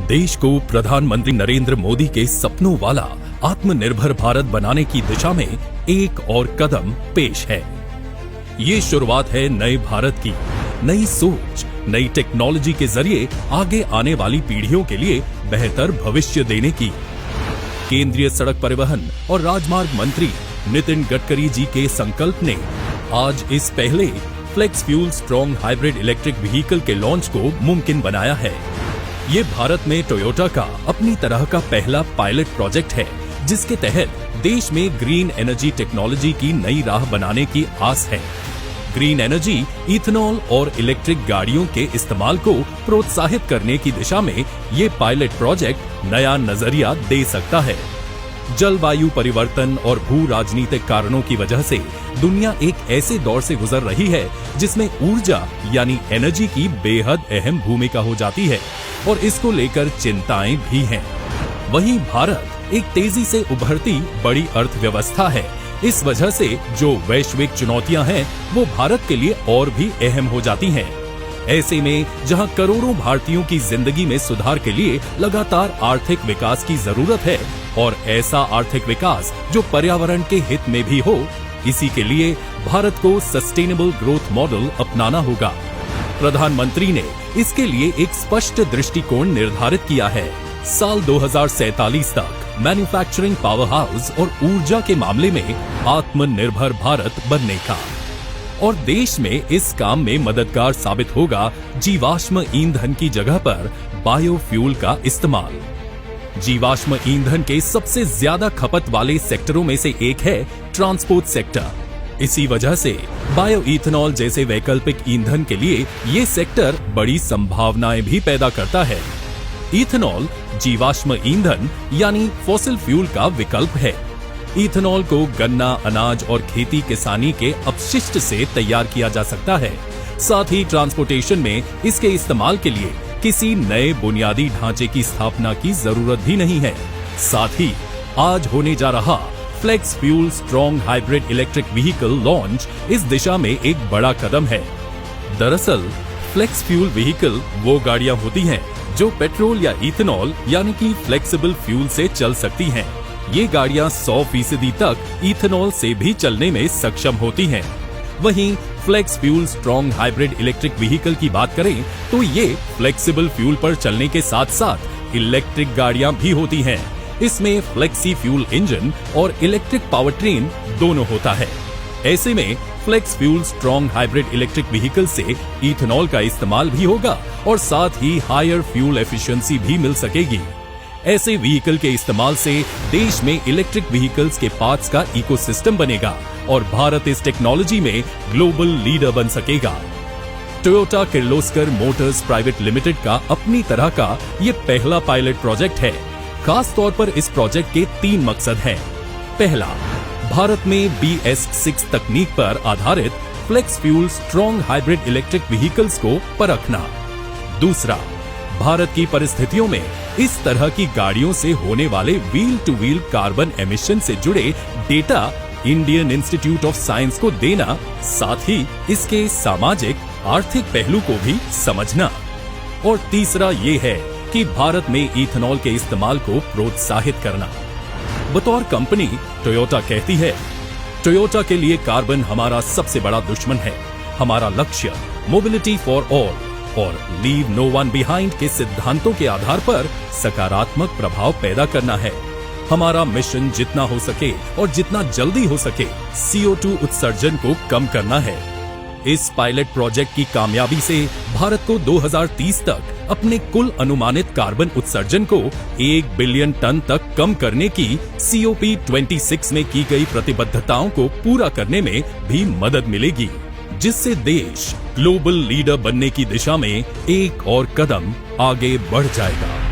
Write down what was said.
देश को प्रधानमंत्री नरेंद्र मोदी के सपनों वाला आत्मनिर्भर भारत बनाने की दिशा में एक और कदम पेश है। ये शुरुआत है नए भारत की, नई सोच, नई टेक्नोलॉजी के जरिए आगे आने वाली पीढ़ियों के लिए बेहतर भविष्य देने की। केंद्रीय सड़क परिवहन और राजमार्ग मंत्री नितिन गडकरी जी के संकल्प ने आज इस पहले flex fuel strong hybrid electric vehicle के लॉन्च को मुमकिन बनाया है। ये भारत में टोयोटा का अपनी तरह का पहला पायलट प्रोजेक्ट है, जिसके तहत देश में ग्रीन एनर्जी टेक्नोलॉजी की नई राह बनाने की आस है। ग्रीन एनर्जी, इथेनॉल और इलेक्ट्रिक गाड़ियों के इस्तेमाल को प्रोत्साहित करने की दिशा में ये पायलट प्रोजेक्ट नया नजरिया दे सकता है। जलवायु परिवर्तन और भू राजनीतिक कारणों की वजह से दुनिया एक ऐसे दौर से गुजर रही है जिसमें ऊर्जा यानी एनर्जी की बेहद अहम भूमिका हो जाती है और इसको लेकर चिंताएं भी हैं। वहीं भारत एक तेजी से उभरती बड़ी अर्थव्यवस्था है। इस वजह से जो वैश्विक चुनौतियां हैं वो भारत के लिए और भी अहम हो जाती हैं। ऐसे में जहां करोड़ों भारतीयों की जिंदगी में सुधार के लिए लगातार आर्थिक विकास की जरूरत है और ऐसा आर्थिक विकास जो पर्यावरण के हित में भी हो, इसी के लिए भारत को सस्टेनेबल ग्रोथ मॉडल अपनाना होगा। प्रधानमंत्री ने इसके लिए एक स्पष्ट दृष्टिकोण निर्धारित किया है। साल 2047 तक मैन्युफैक्चरिंग पावर हाउस और ऊर्जा के मामले में आत्मनिर्भर भारत बनने का, और देश में इस काम में मददगार साबित होगा जीवाश्म ईंधन की जगह पर बायोफ्यूल का इस्तेमाल। जीवाश्म ईंधन के सबसे ज्यादा खपत वाले सेक्टरों में से एक है ट्रांसपोर्ट सेक्टर। इसी वजह से बायो इथेनॉल जैसे वैकल्पिक ईंधन के लिए ये सेक्टर बड़ी संभावनाएं भी पैदा करता है। इथेनॉल जीवाश्म ईंधन यानी फॉसिल फ्यूल का विकल्प है। इथेनॉल को गन्ना, अनाज और खेती किसानी के अपशिष्ट से तैयार किया जा सकता है। साथ ही ट्रांसपोर्टेशन में इसके इस्तेमाल के लिए किसी नए बुनियादी ढांचे की स्थापना की जरूरत भी नहीं है। साथ ही आज होने जा रहा flex fuel strong hybrid electric vehicle launch इस दिशा में एक बड़ा कदम है। दरअसल फ्लेक्स फ्यूल व्हीकल वो गाड़ियां होती हैं जो पेट्रोल या इथेनॉल यानी कि फ्लेक्सिबल फ्यूल से चल सकती हैं। ये गाड़ियां 100% तक इथेनॉल से भी चलने में सक्षम होती हैं। वहीं flex fuel strong hybrid electric vehicle की बात करें तो ये फ्लेक्सिबल फ्यूल पर चलने के साथ साथ इलेक्ट्रिक गाड़ियां भी होती हैं। इसमें फ्लेक्सी फ्यूल इंजन और इलेक्ट्रिक पावर ट्रेन दोनों होता है। ऐसे में flex fuel strong hybrid electric vehicle से इथेनॉल का इस्तेमाल भी होगा और साथ ही हायर फ्यूल एफिशिएंसी भी मिल सकेगी। ऐसे व्हीकल के इस्तेमाल से देश में इलेक्ट्रिक व्हीकल्स के पार्ट्स का इकोसिस्टम बनेगा और भारत इस टेक्नोलॉजी में ग्लोबल लीडर बन सकेगा। Toyota Kirloskar Motors private limited का अपनी तरह का ये पहला पायलट प्रोजेक्ट है। खास तौर पर इस प्रोजेक्ट के 3 मकसद हैं। पहला, भारत में BS6 तकनीक पर आधारित flex fuel strong hybrid electric vehicles को परखना। दूसरा, भारत की परिस्थितियों में इस तरह की गाड़ियों से होने वाले wheel two wheel carbon emission से जुड़े data Indian institute of science को देना, साथ ही इसके सामाजिक आर्थिक पहलू को भी समझना। और तीसरा ये है कि भारत में इथेनॉल के इस्तेमाल को प्रोत्साहित करना। बतौर कंपनी टोयोटा कहती है, टोयोटा के लिए कार्बन हमारा सबसे बड़ा दुश्मन है। हमारा लक्ष्य मोबिलिटी फॉर ऑल और लीव नो वन बिहाइंड के सिद्धांतों के आधार पर सकारात्मक प्रभाव पैदा करना है। हमारा मिशन जितना हो सके और जितना जल्दी हो सके CO2 उत्सर्जन को कम करना है। इस पायलट प्रोजेक्ट की कामयाबी से भारत को 2030 तक अपने कुल अनुमानित कार्बन उत्सर्जन को 1 बिलियन टन तक कम करने की COP26 में की गई प्रतिबद्धताओं को पूरा करने में भी मदद मिलेगी, जिससे देश ग्लोबल लीडर बनने की दिशा में एक और कदम आगे बढ़ जाएगा।